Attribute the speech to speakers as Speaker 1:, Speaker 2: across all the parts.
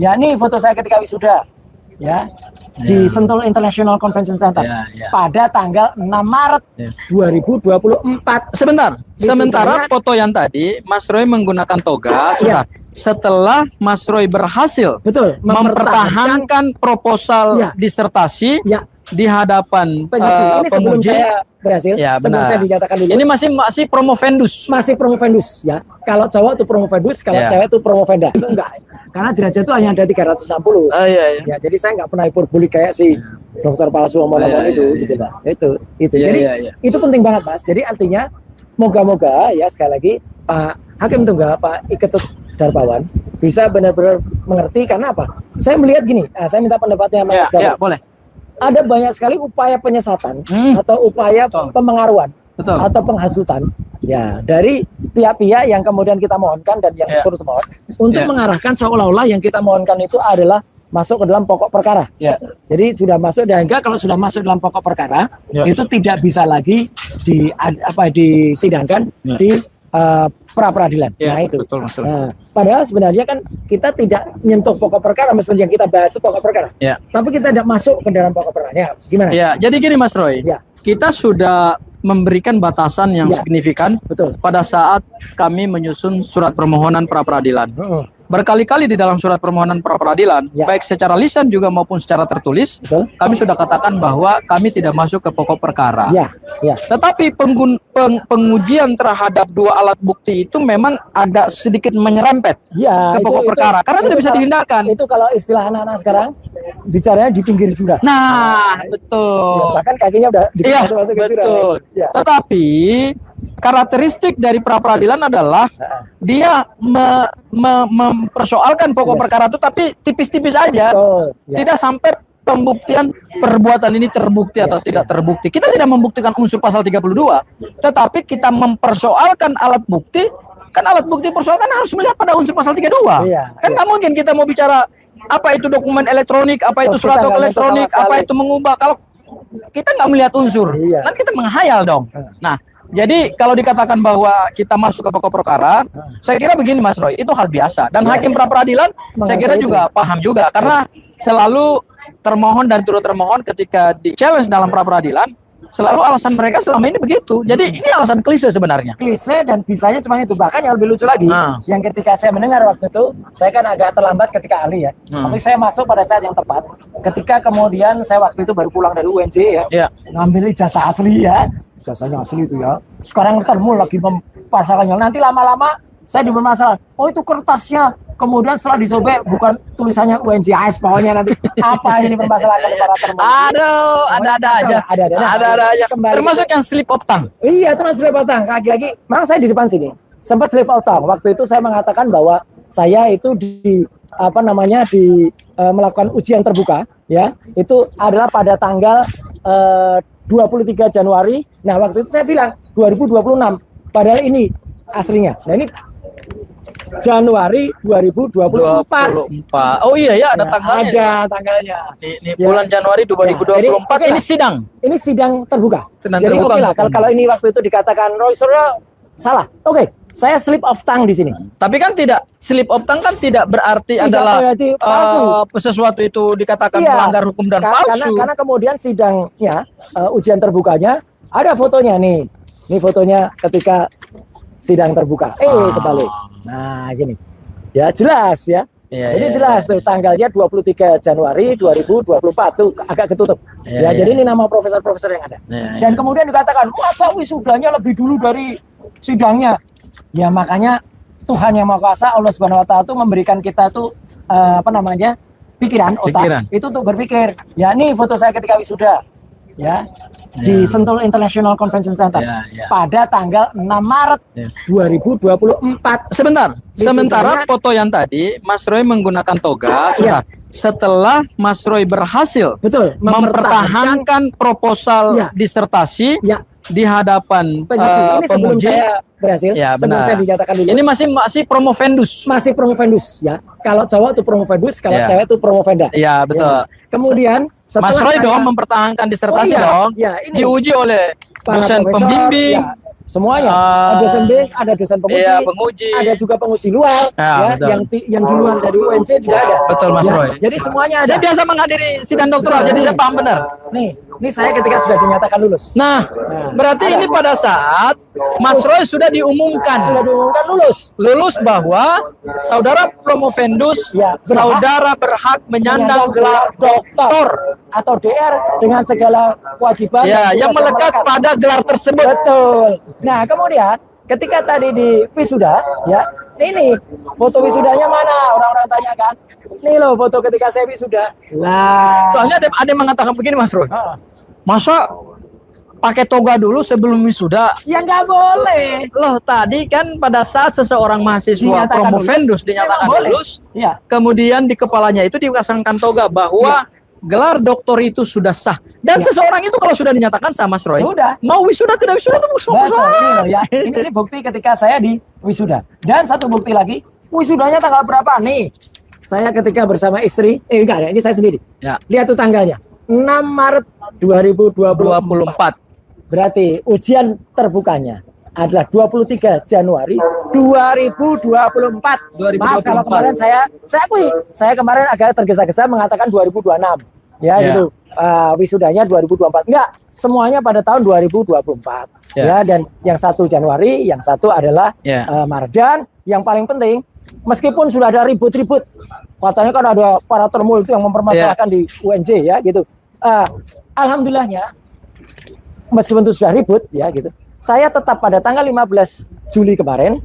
Speaker 1: Ya, ini foto saya ketika wisuda. Ya. Di Sentul International Convention Center pada tanggal 6 Maret 2024.
Speaker 2: Sementara foto yang tadi Mas Roy menggunakan toga. Setelah Mas Roy berhasil mempertahankan proposal disertasi di hadapan
Speaker 1: ini sebelum saya berhasil, sebelum saya dinyatakan lulus.
Speaker 2: Ini masih promovendus.
Speaker 1: Masih promovendus ya. Kalau cowok itu promovendus, kalau cewek itu promovenda. Itu enggak. Karena derajat itu hanya ada 360. Ya, jadi saya nggak pernah hiperbolik kayak si dokter palsu omong-omong itu gitu, Pak. Itu. Jadi itu penting banget, Mas. Jadi artinya moga-moga ya sekali lagi Pak Hakim Tunggal, Pak Iketut Darmawan bisa benar-benar mengerti. Karena apa? Saya melihat gini, saya minta pendapatnya Mas Gawat.
Speaker 2: Boleh.
Speaker 1: Ada banyak sekali upaya penyesatan atau upaya pemengaruhan atau penghasutan ya dari pihak-pihak yang kemudian kita mohonkan dan yang turut mohon untuk mengarahkan seolah-olah yang kita mohonkan itu adalah masuk ke dalam pokok perkara. Jadi sudah masuk, dan enggak, kalau sudah masuk dalam pokok perkara itu tidak bisa lagi disidangkan di pra-peradilan. Nah itu. Padahal sebenarnya kan kita tidak menyentuh pokok perkara, meskipun yang kita bahas itu pokok perkara. Tapi kita tidak masuk ke dalam pokok perkara. Ya, gimana?
Speaker 2: Jadi gini Mas Roy. Kita sudah memberikan batasan yang signifikan pada saat kami menyusun surat permohonan pra-peradilan. Berkali-kali di dalam surat permohonan pra-peradilan, baik secara lisan juga maupun secara tertulis, kami sudah katakan bahwa kami tidak masuk ke pokok perkara. Tetapi pengujian terhadap dua alat bukti itu memang agak sedikit menyerempet ke pokok perkara, karena tidak bisa dihindarkan.
Speaker 1: Itu kalau istilah anak-anak sekarang bicaranya di pinggir jurang.
Speaker 2: Nah, betul.
Speaker 1: Bahkan kakinya udah masuk ke jurang.
Speaker 2: Tetapi karakteristik dari pra-peradilan adalah dia mempersoalkan pokok perkara itu, tapi tipis-tipis aja. Tidak sampai pembuktian perbuatan ini terbukti atau tidak terbukti. Kita tidak membuktikan unsur pasal 32, tetapi kita mempersoalkan alat bukti. Kan alat bukti persoalkan harus melihat pada unsur pasal 32. Kan nggak mungkin kita mau bicara apa itu dokumen elektronik, apa itu surat elektronik, apa itu mengubah. Kalau kita nggak melihat unsur, nanti kita menghayal dong. Nah, jadi kalau dikatakan bahwa kita masuk ke pokok perkara, saya kira begini Mas Roy, itu hal biasa. Dan hakim pra-peradilan saya kira juga paham juga, karena selalu termohon dan turut termohon ketika di-challenge dalam pra-peradilan, selalu alasan mereka selama ini begitu. Jadi ini alasan klise sebenarnya.
Speaker 1: Klise, dan bisanya cuma itu. Bahkan yang lebih lucu lagi, yang ketika saya mendengar waktu itu, saya kan agak terlambat ketika ahli ya. Tapi saya masuk pada saat yang tepat. Ketika kemudian saya waktu itu baru pulang dari UNJ ya, ngambil ijazah asli ya. Ijazahnya asli itu ya. Sekarang termul lagi mempasalkannya. Nanti lama-lama saya dipermasalahkan. Oh itu kertasnya. Kemudian setelah disobek bukan tulisannya UNJAS, pokoknya nanti apa ini permasalahan para termul.
Speaker 2: Aduh, ada aja. Ada aja. Termasuk yang slip of tongue.
Speaker 1: Iya, termasuk slip of tongue. Lagi-lagi, memang saya di depan sini sempat slip of tongue. Waktu itu saya mengatakan bahwa saya itu melakukan ujian terbuka ya. Itu adalah pada tanggal 23 Januari. Nah, waktu itu saya bilang 2026. Padahal ini aslinya. Nah, ini Januari 2024.
Speaker 2: Oh iya ya, ada tanggalnya.
Speaker 1: Ada tanggalnya.
Speaker 2: Ini bulan Januari 2024. Ini sidang.
Speaker 1: Ini sidang terbuka.
Speaker 2: Sidang
Speaker 1: jadi
Speaker 2: terbuka.
Speaker 1: Oke lah, kalau ini waktu itu dikatakan Roy Suryo salah. Oke, saya slip of tongue di sini.
Speaker 2: Tapi kan tidak, slip of tongue kan tidak berarti adalah sesuatu itu dikatakan melanggar hukum dan palsu.
Speaker 1: Karena kemudian sidangnya, ujian terbukanya ada fotonya nih. Ini fotonya ketika sidang terbuka. Kebalik. Nah, gini. Ya jelas ya. Ini jelas tuh tanggalnya 23 Januari 2024 tuh agak ketutup. Jadi ini nama profesor-profesor yang ada. Dan kemudian dikatakan, masa wisudanya lebih dulu dari sidangnya. Ya makanya Tuhan Yang Maha Kuasa, Allah Subhanahu wa Ta'ala tuh memberikan kita tuh pikiran, otak itu untuk berpikir. Ya ini foto saya ketika wisuda. Ya. Di Sentul International Convention Center pada tanggal 6 Maret 2024.
Speaker 2: Sementara foto yang tadi Mas Roy menggunakan toga. Setelah Mas Roy berhasil mempertahankan proposal disertasi di hadapan
Speaker 1: ini sebelum saya berhasil, sebelum saya dinyatakan lulus.
Speaker 2: Ini masih promovendus.
Speaker 1: Masih promovendus ya. Kalau cowok itu promovendus, kalau cewek itu promovenda.
Speaker 2: Iya, betul.
Speaker 1: Kemudian
Speaker 2: Mas Roy dong mempertahankan disertasi dong. Diuji oleh dosen pembimbing,
Speaker 1: semuanya. Ada dosen B, ada dosen penguji,
Speaker 2: penguji,
Speaker 1: ada juga penguji luar, yang di luar dari UNC juga ada.
Speaker 2: Betul Mas Roy.
Speaker 1: Jadi semuanya ada.
Speaker 2: Saya biasa menghadiri sidang doktoral, jadi saya paham benar.
Speaker 1: Ini saya ketika sudah dinyatakan lulus.
Speaker 2: Nah berarti ini pada saat Mas Roy sudah diumumkan lulus bahwa saudara promovendus, saudara berhak menyandang gelar doktor
Speaker 1: atau DR dengan segala kewajiban
Speaker 2: yang melekat pada gelar tersebut.
Speaker 1: Betul. Nah kemudian ketika tadi di wisuda, ini foto wisudanya mana? Orang-orang tanya kan. Nih loh foto ketika saya wisuda. Lah.
Speaker 2: Soalnya ada yang mengatakan begini Mas Roy. Masa pakai toga dulu sebelum wisuda?
Speaker 1: Ya nggak boleh.
Speaker 2: Loh tadi kan pada saat seseorang mahasiswa promovendus dinyatakan lulus, kemudian di kepalanya itu dipasangkan toga bahwa gelar doktor itu sudah sah. Dan seseorang itu kalau sudah dinyatakan sah Mas Roy, mau wisuda tidak wisuda itu
Speaker 1: ini bukti ketika saya di wisuda. Dan satu bukti lagi, wisudanya tanggal berapa nih? Saya ketika bersama istri, enggak ya, ini saya sendiri. Lihat tuh tanggalnya. 6 Maret 2024. Berarti ujian terbukanya adalah 23 Januari 2024. Maaf kalau kemarin saya akui, saya kemarin agak tergesa-gesa mengatakan 2026. Gitu. Wisudanya 2024. Enggak, semuanya pada tahun 2024. Dan yang 1 Januari, yang satu adalah Maret. Dan yang paling penting, meskipun sudah ada ribut-ribut, katanya kan ada para termul itu yang mempermasalahkan di UNJ gitu. Alhamdulillahnya meskipun itu sudah ribut gitu, saya tetap pada tanggal 15 Juli kemarin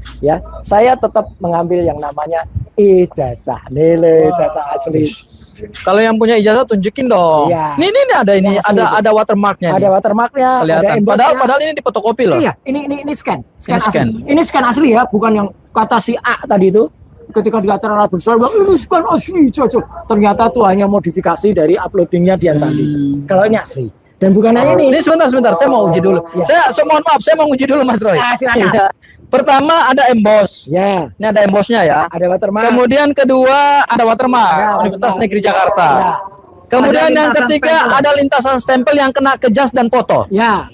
Speaker 1: saya tetap mengambil yang namanya ijazah, nilai ijazah asli.
Speaker 2: Kalau yang punya ijazah tunjukin dong. Ini ada watermarknya.
Speaker 1: Ada watermarknya.
Speaker 2: Kelihatan. Padahal ini difotokopi loh.
Speaker 1: Iya, ini scan asli. Ini scan asli ya, bukan yang kata si A tadi itu. Ketika di acara alat besar, ini scan asli, cocok. Ternyata itu hanya modifikasi dari uploadingnya Dian Sandi. Kalau ini asli. Dan bukan hanya ini.
Speaker 2: Ini sebentar, saya mau uji dulu. Saya mohon maaf, saya mau uji dulu Mas Roy.
Speaker 1: Silakan.
Speaker 2: Pertama ada emboss. Ini ada embossnya ya.
Speaker 1: Ada watermark.
Speaker 2: Kemudian kedua ada watermark, Universitas Negeri Jakarta. Kemudian yang ketiga ada lintasan stempel yang kena ke jas dan foto.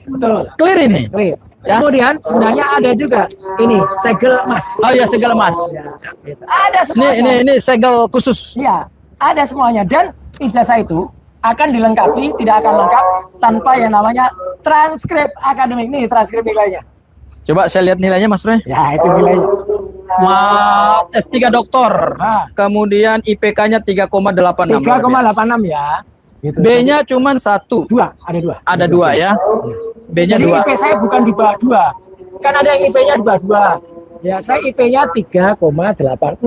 Speaker 1: Betul.
Speaker 2: Clear ini.
Speaker 1: Clear. Kemudian sebenarnya ada juga ini segel emas.
Speaker 2: Oh iya, segel emas.
Speaker 1: Gitu. Ada semuanya.
Speaker 2: Ini segel khusus.
Speaker 1: Ada semuanya. Dan ijazah itu akan dilengkapi, tidak akan lengkap tanpa yang namanya transkrip akademik. Nih transkrip nilainya.
Speaker 2: Coba saya lihat nilainya Mas Roy.
Speaker 1: Itu nilainya.
Speaker 2: S3 doktor. Kemudian IPK-nya 3,86.
Speaker 1: 3,86 ya. Gitu.
Speaker 2: B-nya cuma 1. Ada dua ya. B-nya 2.
Speaker 1: Jadi IP saya bukan di bawah 2. Kan ada yang IP-nya di bawah 2. Saya IP-nya 3,86.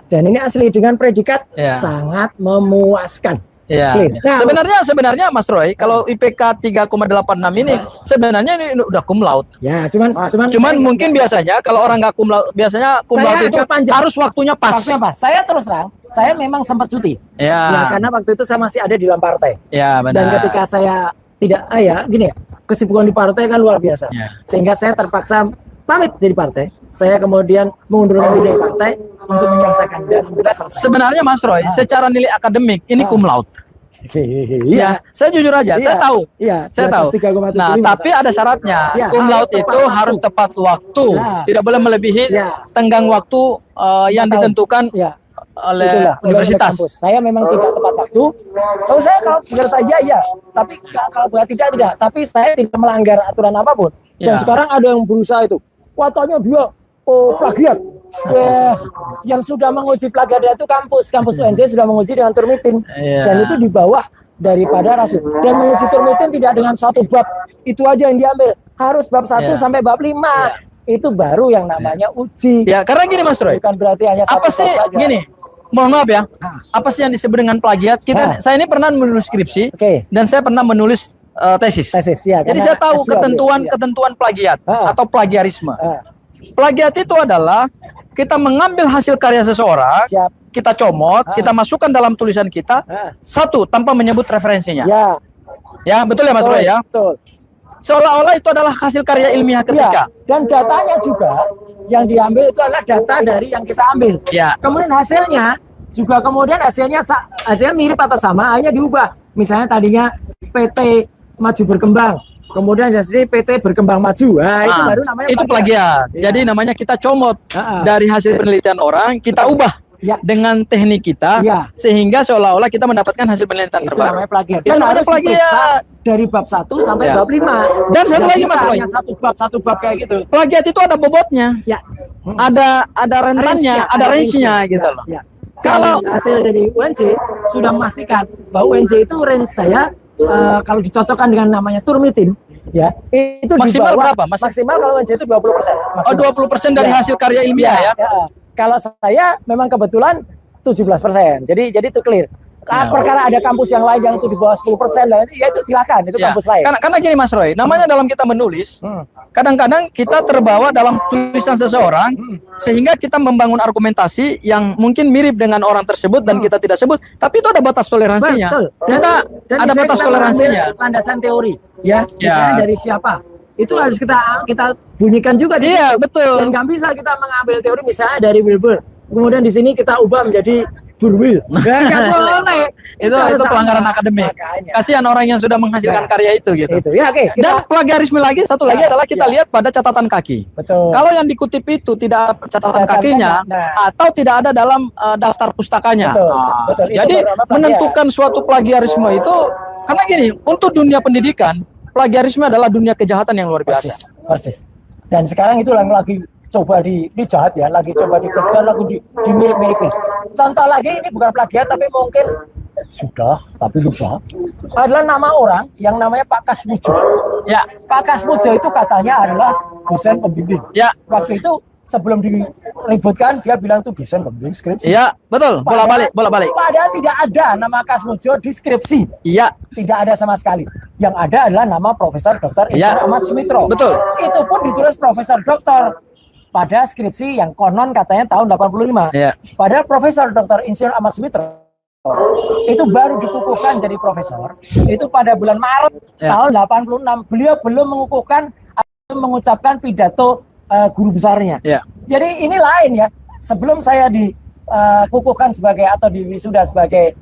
Speaker 1: Dan ini asli dengan predikat sangat memuaskan.
Speaker 2: Nah, sebenarnya Mas Roy, kalau IPK 3,86 ini sebenarnya ini udah cum laude. Cuman mungkin biasanya kalau orang nggak cum laude, biasanya cum laude itu harus waktunya pas.
Speaker 1: Saya terus terang, saya memang sempat cuti. Karena waktu itu saya masih ada di dalam partai.
Speaker 2: Benar.
Speaker 1: Dan ketika saya tidak gini ya, kesibukan di partai kan luar biasa. Sehingga saya terpaksa pamit dari partai. Saya kemudian mengundurkan diri dari partai untuk menyelesaikan.
Speaker 2: Sebenarnya Mas Roy, secara nilai akademik ini cum laude. Saya jujur aja, saya tahu. Saya tahu. Nah, tapi ada syaratnya. Cum laude itu harus tepat waktu, tidak boleh melebihi tenggang waktu yang ditentukan oleh universitas.
Speaker 1: Saya memang tidak tepat waktu. Kalau saya kalau bekerja tapi kalau buat tidak. Tapi saya tidak melanggar aturan apapun. Dan sekarang ada yang berusaha itu. Katanya dia plagiat. Yang sudah menguji plagiat itu kampus UNJ sudah menguji dengan turnitin. Dan itu di bawah daripada rasul. Dan menguji turnitin tidak dengan satu bab itu aja yang diambil. Harus bab 1 sampai bab 5. Itu baru yang namanya uji.
Speaker 2: Karena gini Mas Roy.
Speaker 1: Bukan berarti hanya
Speaker 2: apa sih gini? Mohon maaf ya. Apa sih yang disebut dengan plagiat? Saya ini pernah menulis skripsi dan saya pernah menulis tesis. Jadi saya tahu ketentuan plagiat atau plagiarisme. Plagiat itu adalah kita mengambil hasil karya seseorang, kita comot, kita masukkan dalam tulisan kita, satu tanpa menyebut referensinya. Betul ya Mas Roy ya? Betul. Seolah-olah itu adalah hasil karya ilmiah ketika.
Speaker 1: Dan datanya juga yang diambil itu adalah data dari yang kita ambil. Kemudian hasilnya juga hasilnya mirip atau sama, hanya diubah. Misalnya tadinya PT Maju Berkembang, kemudian jadi PT berkembang maju. Nah, itu baru namanya
Speaker 2: itu plagiat. Ya. Jadi namanya kita comot dari hasil penelitian orang, kita ubah dengan teknik kita, sehingga seolah-olah kita mendapatkan hasil penelitian terbaru.
Speaker 1: Itu namanya plagiat.
Speaker 2: Itu namanya plagiat.
Speaker 1: Dari bab 1 sampai bab 5.
Speaker 2: Dan satu lagi Mas Roy,
Speaker 1: satu bab kayak gitu.
Speaker 2: Plagiat itu ada bobotnya. Ada rentannya, ada range-nya gitu loh.
Speaker 1: Kalau hasil dari UNJ sudah memastikan bahwa UNJ itu range saya kalau dicocokkan dengan namanya turmitin, ya itu
Speaker 2: maksimal berapa?
Speaker 1: Maksimal kalau UNJ itu 20%.
Speaker 2: Oh, 20% dari hasil karya ilmiah ya.
Speaker 1: Kalau saya memang kebetulan 17%. Jadi itu clear. Perkara ada kampus yang lain yang itu di bawah 10%, ya itu silakan, itu kampus lain.
Speaker 2: Karena gini Mas Roy, namanya dalam kita menulis, kadang-kadang kita terbawa dalam tulisan seseorang, sehingga kita membangun argumentasi yang mungkin mirip dengan orang tersebut dan kita tidak sebut, tapi itu ada batas toleransinya.
Speaker 1: Betul.
Speaker 2: Dan ada batas toleransinya.
Speaker 1: Landasan teori, misalnya dari siapa? Itu harus kita bunyikan juga di
Speaker 2: situ. Betul.
Speaker 1: Dan nggak bisa kita mengambil teori misalnya dari Wilbur, kemudian di sini kita ubah menjadi Burwil. Nggak boleh.
Speaker 2: itu pelanggaran akademik. Kasihan orang yang sudah menghasilkan karya itu gitu. Dan plagiarisme lagi satu lagi adalah kita lihat pada catatan kaki.
Speaker 1: Betul.
Speaker 2: Kalau yang dikutip itu tidak catatan kakinya atau tidak ada dalam daftar pustakanya.
Speaker 1: Betul.
Speaker 2: Jadi menentukan suatu plagiarisme itu karena gini, untuk dunia pendidikan, plagiarisme adalah dunia kejahatan yang luar biasa.
Speaker 1: Persis. Dan sekarang itu yang lagi coba di jahat ya, lagi coba dikejar, lagi dimirip-miripin. Contoh lagi, ini bukan plagiat tapi mungkin sudah tapi lupa. Adalah nama orang yang namanya Pak Kasmujo.
Speaker 2: Ya,
Speaker 1: Pak Kasmujo itu katanya adalah dosen pembimbing.
Speaker 2: Ya.
Speaker 1: Waktu itu sebelum diributkan dia bilang itu dosen pembimbing skripsi.
Speaker 2: Iya, betul. Bola-balik.
Speaker 1: Padahal tidak ada nama Kasmujo di skripsi.
Speaker 2: Iya.
Speaker 1: Tidak ada sama sekali. Yang ada adalah nama Profesor Dr. Ahmad Sumitro.
Speaker 2: Betul.
Speaker 1: Itu pun ditulis Profesor Dr. pada skripsi yang konon katanya tahun 85. Padahal Profesor Dr. Insinyur Ahmad Sumitro itu baru dikukuhkan jadi profesor itu pada bulan Maret tahun 86. Beliau belum mengucapkan pidato guru besarnya. Jadi ini lain ya. Sebelum saya dikukuhkan sebagai atau diwisuda sebagai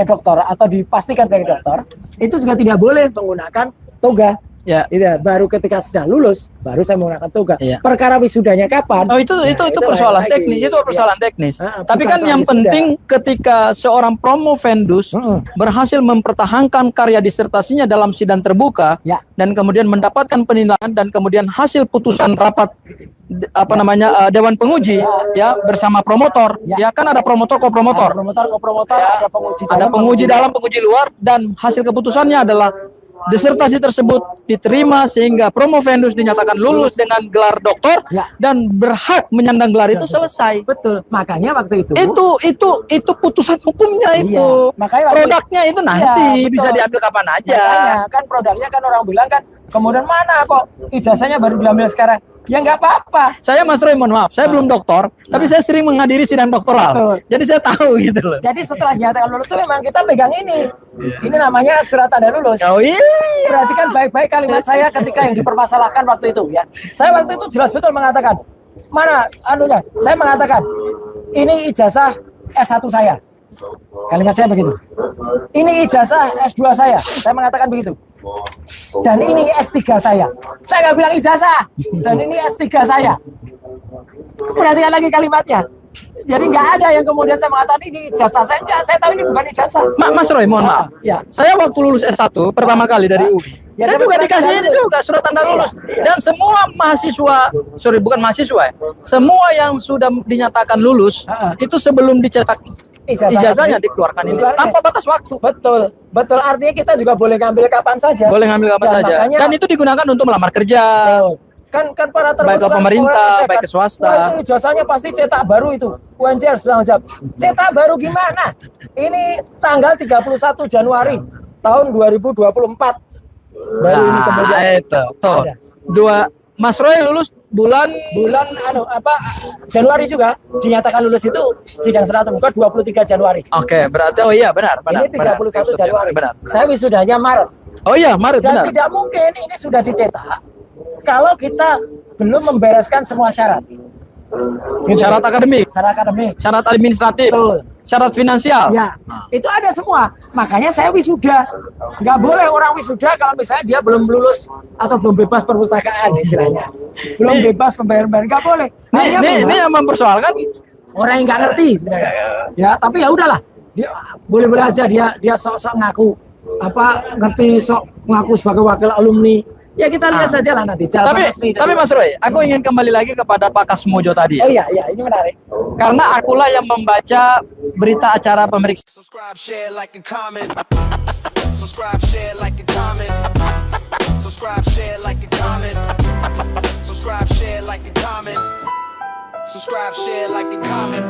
Speaker 1: doktor atau dipastikan sebagai doktor, itu juga tidak boleh menggunakan toga. Baru ketika sudah lulus baru saya menggunakan toga. Perkara wisudanya kapan?
Speaker 2: Oh, itu persoalan teknis, itu persoalan teknis. Tapi kan yang penting ketika seorang promovendus berhasil mempertahankan karya disertasinya dalam sidang terbuka dan kemudian mendapatkan penilaian dan kemudian hasil putusan rapat dewan penguji bersama promotor, kan ada promotor kopromotor. Ada penguji dalam, penguji luar, dan hasil keputusannya adalah disertasi tersebut diterima sehingga promovendus dinyatakan lulus dengan gelar doktor dan berhak menyandang gelar itu selesai.
Speaker 1: Betul. Makanya waktu itu
Speaker 2: putusan hukumnya itu.
Speaker 1: Makanya
Speaker 2: produknya itu nanti bisa diambil kapan aja.
Speaker 1: Makanya kan produknya kan orang bilang kan kemudian mana kok ijazahnya baru diambil sekarang. Ya nggak apa-apa.
Speaker 2: Saya Mas Roy, mohon maaf, saya belum doktor, tapi saya sering menghadiri sidang doktoral. Jadi saya tahu gitu loh.
Speaker 1: Jadi setelah dinyatakan lulus itu memang kita pegang ini. Ini namanya surat tanda lulus.
Speaker 2: Oh iya.
Speaker 1: Perhatikan baik-baik kalimat saya ketika yang dipermasalahkan waktu itu ya. Saya waktu itu jelas betul mengatakan, mana anunya? Saya mengatakan, ini ijazah S1 saya. Kalimat saya begitu. Ini ijazah S2 saya. Saya mengatakan begitu. Dan ini S3 saya. Saya nggak bilang ijazah. Dan ini S3 saya. Perhatikan lagi kalimatnya. Jadi nggak ada yang kemudian saya mengatakan ini ijazah saya. Enggak, saya tahu ini bukan ijazah.
Speaker 2: Mas Roy, mohon maaf. Saya waktu lulus S1 pertama kali dari UI. Saya juga dikasih ini juga surat tanda lulus. Dan semua mahasiswa, bukan mahasiswa ya. Semua yang sudah dinyatakan lulus itu sebelum dicetak ijazahnya dikeluarkan ini tanpa batas waktu.
Speaker 1: Betul. Artinya kita juga boleh ngambil kapan saja.
Speaker 2: Boleh ngambil kapan saja. Dan itu digunakan untuk melamar kerja.
Speaker 1: Kan para
Speaker 2: baik ke pemerintah, baik ke swasta.
Speaker 1: Itu ijazahnya pasti cetak baru itu. UNJ harus bertanggung jawab. Cetak baru gimana? Ini tanggal 31 Januari tahun 2024. Baru ini kemudian.
Speaker 2: Itu. Tuh. Mas Roy lulus bulan
Speaker 1: Januari juga dinyatakan lulus itu sidang serat terbuka 23 Januari.
Speaker 2: Oke, berarti benar.
Speaker 1: Ini 31 Januari.
Speaker 2: Benar.
Speaker 1: Saya wisudanya Maret.
Speaker 2: Oh iya, Maret.
Speaker 1: Dan
Speaker 2: benar.
Speaker 1: tidak mungkin ini sudah dicetak kalau kita belum membereskan semua syarat.
Speaker 2: Syarat akademik,
Speaker 1: Syarat akademik.
Speaker 2: syarat administratif.
Speaker 1: Betul.
Speaker 2: syarat finansial.
Speaker 1: Ya, itu ada semua. Makanya saya wisuda. Nggak boleh orang wisuda kalau misalnya dia belum lulus atau belum bebas perpustakaan istilahnya. Belum bebas pembayaran, nggak boleh.
Speaker 2: Ini yang mempersoalkan
Speaker 1: orang yang nggak ngerti sebenarnya. Ya, tapi ya udahlah. Dia boleh-boleh aja dia sok-sok ngaku ngerti, sok ngaku sebagai wakil alumni. Ya kita lihat saja lah nanti.
Speaker 2: Tapi Mas Roy, aku ingin kembali lagi kepada Pak Kasmojo tadi.
Speaker 1: Oh iya, ini menarik.
Speaker 2: Karena akulah yang membaca berita acara pemeriksaan.
Speaker 3: Subscribe, share, like, and comment. Subscribe, share, like, and comment. Subscribe, share, like, and comment. Subscribe, share, like, and comment. Subscribe, share, like, and comment.